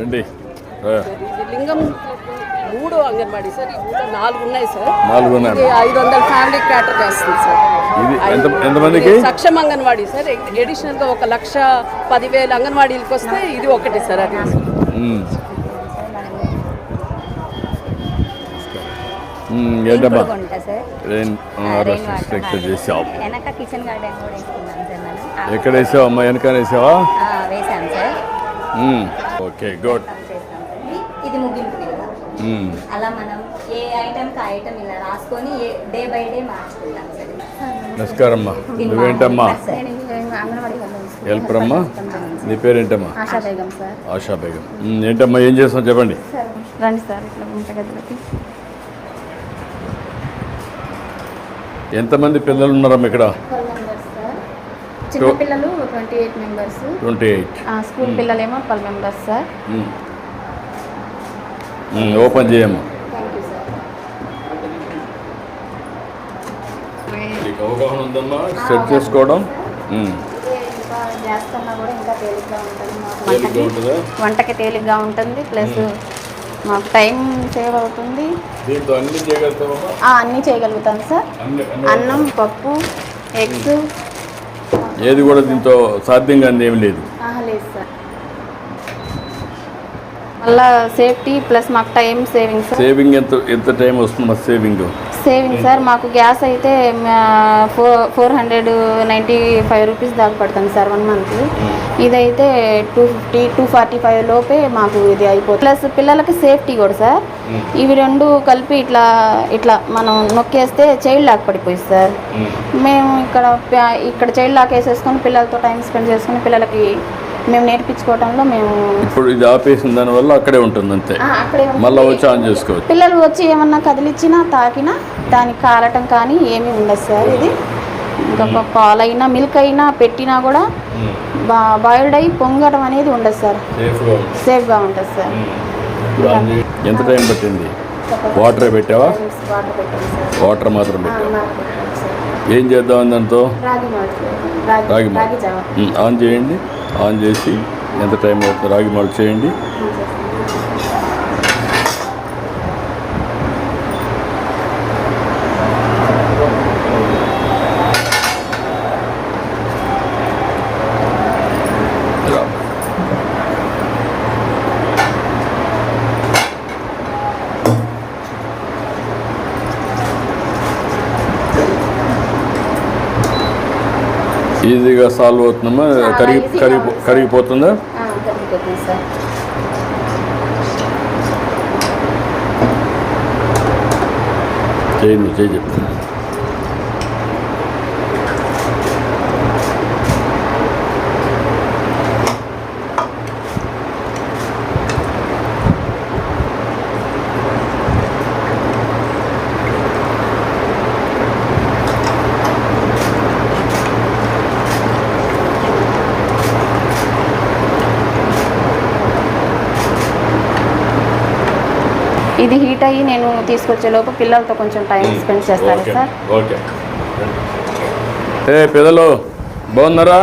రండి. లింగం 3 అంగన్వాడీ సార్. ఈ ఊళ్ళో 4 ఉన్నాయి సార్. 4 ఉన్నాయి. 500 ఫ్యామిలీ క్యాటర్ చేస్తుంది సార్. ఇది ఎంతమందికి? సక్షం అంగన్వాడీ సార్. అడిషనల్గా 1,10,000 అంగన్వాడీలకు వస్తే ఇది ఒకటి సార్. అది ఏంటమ్మా ఎక్కడ వేసావు అమ్మా? వెనక వేసావా? Okay good. ఇది ముగింపు అలా మనం ఏ ఐటమ్ కి ఐటమ్ ఇలా రాసుకొని డే బై డే మార్చుకుంటాం సార్. నమస్కారం అమ్మా. నువ్వేంటమ్మా? హెల్పర్ అమ్మా. నీ పేరేంటమ్మా? ఆశా బేగం సార్. ఆశా బేగం. ఏంటమ్మా ఏం చేస్తాం చెప్పండి. రండి సార్. ఇట్లా వంటగదిలోకి. ఎంతమంది పిల్లలు ఉన్నారమ్మా ఇక్కడ? చిన్న పిల్లలు 28 మెంబర్స్. 28. స్కూల్ పిల్లలేమో 12 మెంబర్స్ సార్. ఓపెన్ చేయమ్మా. అవగాహన ఉందమ్మా సెట్ చేసుకోవడం. గ్యాస్ కన్నా కూడా ఇంకా తేలిగ్గా ఉంటుంది. వంటకి తేలిగ్గా ఉంటుంది. ప్లస్ మాకు టైం సేవ్ అవుతుంది. దీంతో అన్ని చేయగలుగుతామా? అన్నీ చేయగలుగుతాం సార్. అన్నం, పప్పు, ఎగ్స్ ఏది కూడా దీంతో సాధ్యంగా ఏమి లేదు. లేదు సార్. మళ్ళా సేఫ్టీ ప్లస్ మాకు టైం సేవింగ్ సార్. సేవింగ్ ఎంత టైం వస్తుంది మా సేవింగ్ సార్? మాకు గ్యాస్ అయితే 495 రూపీస్ దాకా పడుతుంది సార్ 1 మంత్. ఇదైతే 250, 245 లోపే మాకు ఇది అయిపోతుంది. ప్లస్ పిల్లలకి సేఫ్టీ కూడా సార్. ఇవి 2 కలిపి ఇట్లా మనం నొక్కేస్తే చైల్డ్ లాక్ పడిపోయింది సార్. మేము ఇక్కడ చైల్డ్ లాక్ వేసేసుకొని పిల్లలతో టైం స్పెండ్ చేసుకుని పిల్లలకి మేము నేర్పించుకోవడంలో మేము ఇప్పుడు ఇది ఆపేసిన దానివల్ల అక్కడే ఉంటుంది అంతే. మళ్ళీ వచ్చి ఆన్ చేసుకోవచ్చు. పిల్లలు వచ్చి ఏమన్నా కదిలిచ్చినా తాకినా దానికి కాలటం కానీ ఏమీ ఉండదు సార్. ఇది ఇంకా పాలైనా మిల్క్ అయినా పెట్టినా కూడా బాయిల్డ్ అయ్యి పొంగడం అనేది ఉండదు సార్. సేఫ్గా ఉంటుంది సార్. ఎంత టైం పట్టింది? వాటర్ పెట్టావా? వాటర్ మాత్రం పెట్టావా? ఏం చేద్దాం దాంతో? రాగి మాల్ట్ ఆన్ చేయండి. ఆన్ చేసి ఎంత టైం అవుతుంది రాగి మాల్ట్ చేయండి. ఈజీగా సాల్వ్ అవుతుందమ్మా. కరిగిపోతుందా? చేయండి చెప్తాను. ఇది హీట్ అయ్యి నేను తీసుకొచ్చే లోపు పిల్లలతో కొంచెం టైం స్పెండ్ చేస్తాను సార్. ఓకే. పిల్లలు బాగున్నారా?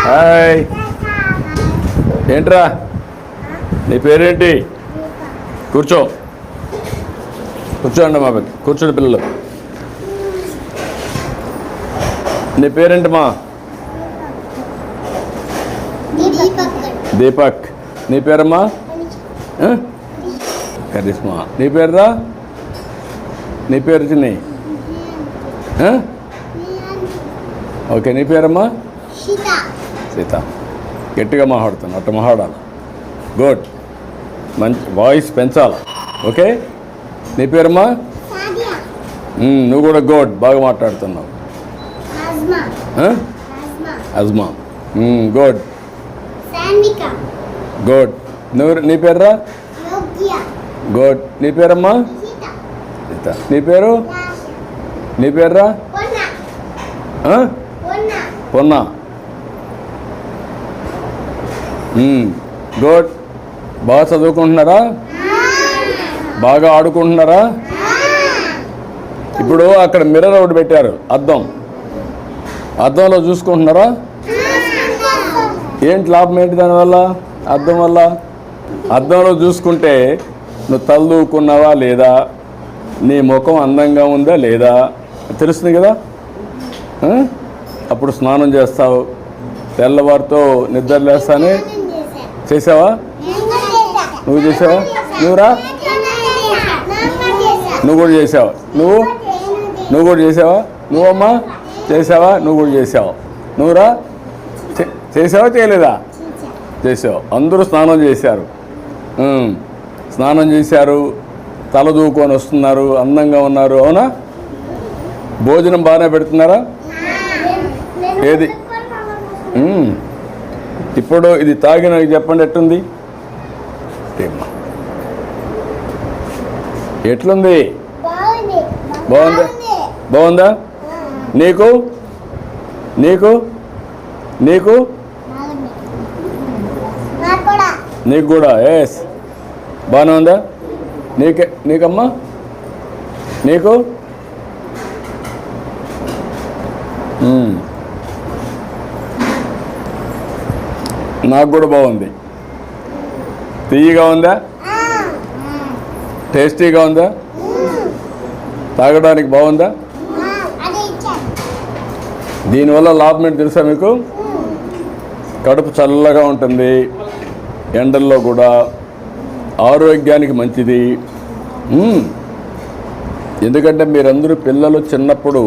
హాయ్. ఏంట్రా నీ పేరేంటి? కూర్చోండి మా కూర్చోండి పిల్లలు. నీ పేరేంటమ్మా? దీపక్. నీ పేరమ్మా? కరిష్మా. నీ పేరురా? నీ పేరు చిన్ని? ఓకే. నీ పేరమ్మా? సీత. గట్టిగా మాట్లాడుతాను. అట్ట మాట్లాడాలి. గుడ్. మంచి వాయిస్ పెంచాలి. ఓకే. నీ పేరమ్మా? నువ్వు కూడా గుడ్. బాగా మాట్లాడుతున్నావు. అజ్మా. Good good. నీ పేరురా? గుడ్. నీ పేరమ్మా? సీత. నీ పేరురా? పొన్నా. గుడ్. బాగా చదువుకుంటున్నారా? బాగా ఆడుకుంటున్నారా? ఇప్పుడు అక్కడ మిర్రర్ ఒకటి పెట్టారు, అద్దంలో చూసుకుంటున్నారా? ఏంటి లాభం ఏంటి దానివల్ల? అద్దం వల్ల అద్దంలో చూసుకుంటే నువ్వు తలదూకున్నావా లేదా, నీ ముఖం అందంగా ఉందా లేదా తెలుస్తుంది కదా. అప్పుడు స్నానం చేస్తావు, తెల్లవారితో నిద్ర లేస్తానే చేసావా? నువ్వు చేసావా? నువ్వురా, నువ్వు కూడా చేసావా? నువ్వు కూడా చేసావా? నువ్వమ్మా చేసావా? నువ్వు కూడా చేసావా? నువ్వురా చేసావా? చేయలేదా? చేసావు. అందరూ స్నానం చేశారు, స్నానం చేశారు, తల దూకొని వస్తున్నారు, అందంగా ఉన్నారు. అవునా? భోజనం బాగానే పెడుతున్నారా? ఏది ఇప్పుడు ఇది తాగిన చెప్పండి ఎట్లుంది? ఎట్లుంది? బాగుందా? బాగుందా? నీకు నీకు నీకు నీకు కూడా ఎస్ బాగానే ఉందా? నీకమ్మా నీకు? నాకు కూడా బాగుంది. తీయగా ఉందా? టేస్టీగా ఉందా? తాగడానికి బాగుందా? దీనివల్ల లాభం ఏంటి తెలుసా మీకు? కడుపు చల్లగా ఉంటుంది, ఎండల్లో కూడా ఆరోగ్యానికి మంచిది. ఎందుకంటే మీరందరూ పిల్లలు చిన్నప్పుడు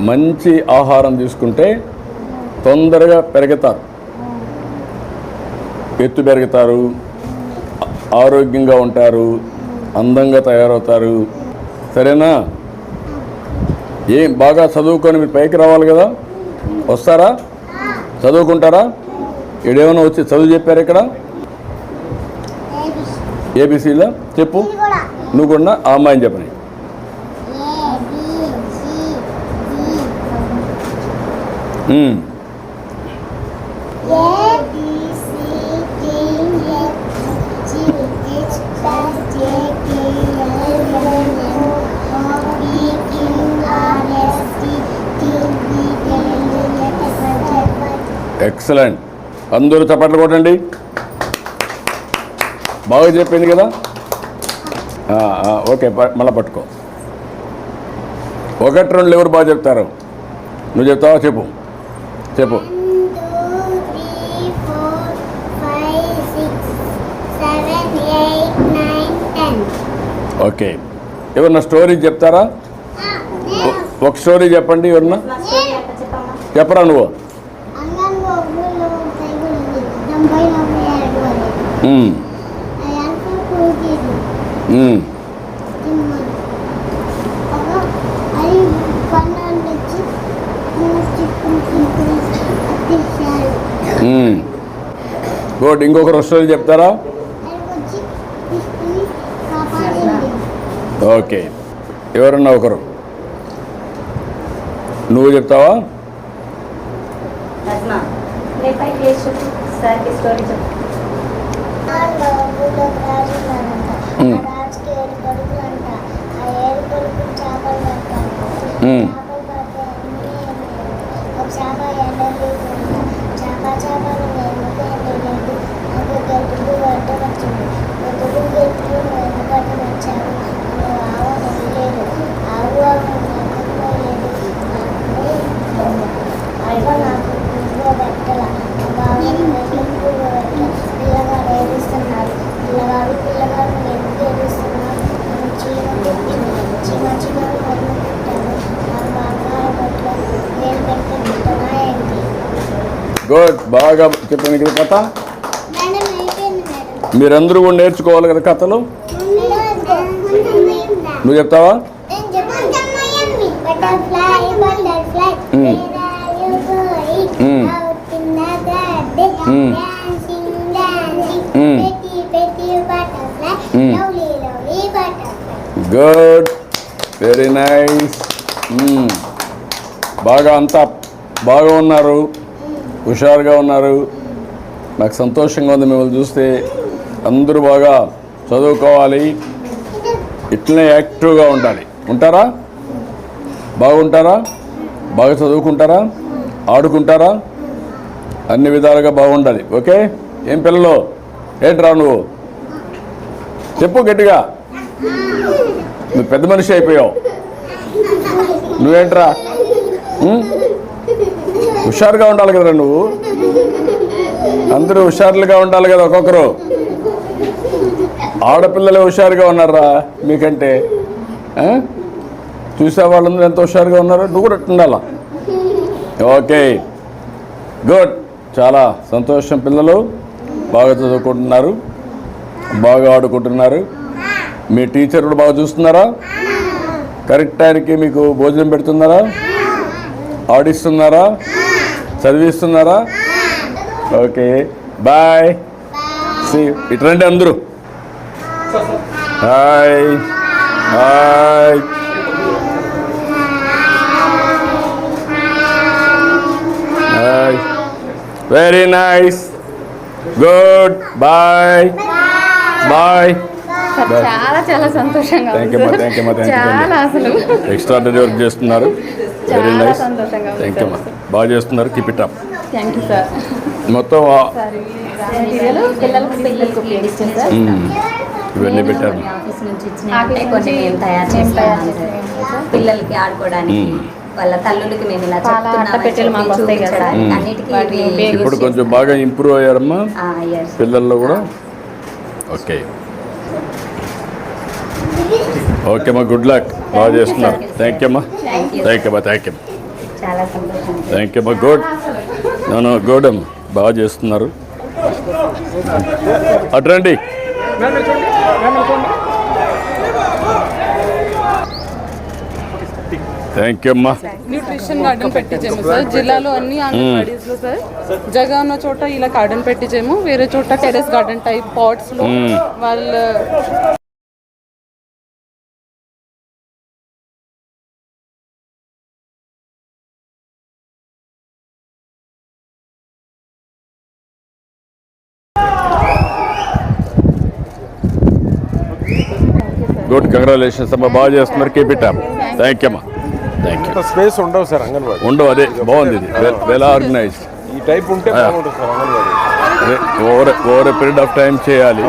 మంచి ఆహారం తీసుకుంటే తొందరగా పెరుగుతారు, ఎత్తు పెరుగుతారు, ఆరోగ్యంగా ఉంటారు, అందంగా తయారవుతారు. సరేనా? ఏం బాగా చదువుకొని మీరు పైకి రావాలి కదా. వస్తారా? చదువుకుంటారా? ఇడేమైనా వచ్చి చదువు చెప్పారు ఇక్కడ? ఏబిసిలో చెప్పు. నువ్వు కూడా ఆ అమ్మాయిని చెప్పని. ఎక్సలెంట్. అందరూ చప్పట్లు కొట్టండి. బాగా చెప్పింది కదా. ఓకే, మళ్ళీ పట్టుకో. 1, 2 ఎవరు బాగా చెప్తారు? నువ్వు చెప్తావా? చెప్పు చెప్పు. 1, 2, 3, 4, 5, 6, 7, 8, 9, 10. ఓకే, ఎవరన్నా స్టోరీ చెప్తారా? ఒక స్టోరీ చెప్పండి. ఎవరన్నా చెప్పరా? నువ్వు గుడ్. ఇంకొకరు స్టోరీ చెప్తారా? ఓకే, ఎవరన్నా ఒకరు. నువ్వు చెప్తావా? గుడ్. బాగా చెప్పండి కదా కథ. మీరందరూ కూడా నేర్చుకోవాలి కదా కథలు. నువ్వు చెప్తావా? Good, very nice. బాగా అంతా బాగా ఉన్నారు, హుషారుగా ఉన్నారు. నాకు సంతోషంగా ఉంది మిమ్మల్ని చూస్తే. అందరూ బాగా చదువుకోవాలి, ఇట్లనే యాక్టివ్గా ఉండాలి. ఉంటారా? బాగుంటారా? బాగా చదువుకుంటారా? ఆడుకుంటారా? అన్ని విధాలుగా బాగుండాలి. ఓకే? ఏం పిల్లలు ఏంట్రా నువ్వు చెప్పు గట్టిగా. నువ్వు పెద్ద మనిషి అయిపోయావు. నువ్వేంట్రా హుషారుగా ఉండాలి కదరా నువ్వు. అందరూ హుషారులుగా ఉండాలి కదా. ఒక్కొక్కరు ఆడపిల్లలే హుషారుగా ఉన్నారా మీకంటే. చూసే వాళ్ళందరూ ఎంత హుషారుగా ఉన్నారో నువ్వు కూడా ఉండాలా. Okay, good. చాలా సంతోషం. పిల్లలు బాగా చదువుకుంటున్నారు, బాగా ఆడుకుంటున్నారు. మీ టీచర్ కూడా బాగా చూస్తున్నారా? కరెక్ట్ టైంకి మీకు భోజనం పెడుతున్నారా? ఆడిస్తున్నారా? చదివిస్తున్నారా? Okay, bye. సి ఇటు రండి అందరూ. Hi hi. Hi. Very nice, good. Bye bye. చాలా చాలా సంతోషంగా థ్యాంక్ యూ థ్యాంక్ యూ చాలా అసలు ఎక్స్ట్రాడనరీ వర్క్ చేస్తున్నారు. వెరీ చాలా నైస్. సంతోషంగా ఉంది థ్యాంక్ యూ అమ్మా, బాగా చేస్తున్నారు. Keep it up. Thank you sir. మొత్తం పిల్లలకు ఉపయోగిస్తాం సార్. ఇవన్నీ పెట్టారు. ఆఫీస్ నుంచి ఇచ్చినట్టే కొన్ని మేము తయారు చేస్తాం పిల్లలకి ఆడుకోవడానికి. వాళ్ళ తల్లులకి మేము ఇలా అట్టపెట్టెలు మాకు వస్తాయి కదా. అన్నిటికీ ఇప్పుడు కొంచెం బాగా ఇంప్రూవ్ అయ్యారమ్మా పిల్లల్లో కూడా. ఓకే ఓకే అమ్మా, గుడ్ లక్. బాగా చేస్తున్నారు. థ్యాంక్ యూ అమ్మా, థ్యాంక్ యూ అమ్మా, థ్యాంక్ యూ చాలా సంతోషం. థ్యాంక్ యూ అమ్మా, గుడ్. నో గుడ్ అమ్మా, బాగా చేస్తున్నారు. అట్రండి. థ్యాంక్ యూ అమ్మా. న్యూట్రిషన్ గార్డెన్ పెట్టించాము సార్ జిల్లాలో అన్ని అంగన్వాడీస్లో సార్. జగ ఉన్న చోట ఇలా గార్డెన్ పెట్టించాము, వేరే చోట టెరెస్ గార్డెన్ టైప్ పాట్స్లో వాళ్ళ గుడ్. కంగ్రాచులేషన్స్ అమ్మా, బాగా చేస్తున్నారు. Keep it up. Thank you అమ్మా, థ్యాంక్ యూ. స్పేస్ ఉండవు సార్ అంగన్వాడీ. ఉండవు, అదే బాగుంది. ఇది వెల్ ఆర్గనైజ్డ్. ఈ టైప్ ఉంటే బాగుంటుంది sir anganwadi. Over a period of time చేయాలి.